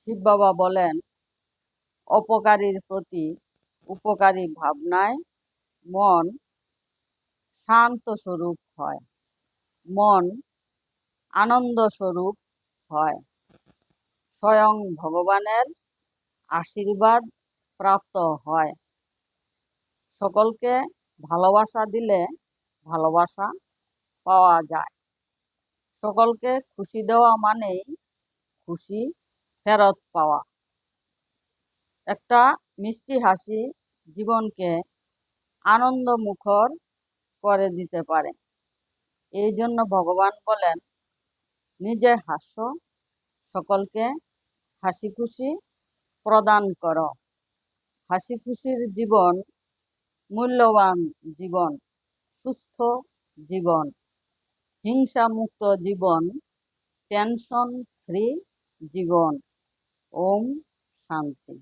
শিব বাবা বলেন, অপকারীর প্রতি উপকারী ভাবনায় মন শান্ত স্বরূপ হয়, মন আনন্দ স্বরূপ হয়, স্বয়ং ভগবানের আশীর্বাদ প্রাপ্ত হয়। সকলকে ভালোবাসা দিলে ভালোবাসা পাওয়া যায়। সকলকে খুশি দেওয়া মানেই খুশি ফেরত পাওয়া। একটা মিষ্টি হাসি জীবনকে আনন্দমুখর করে দিতে পারে। এই জন্য ভগবান বলেন, নিজে হাসো, সকলকে হাসি খুশি প্রদান করো। হাসি খুশির জীবন মূল্যবান জীবন, সুস্থ জীবন, হিংসা মুক্ত জীবন, টেনশন ফ্রি জীবন। ওম শান্তি।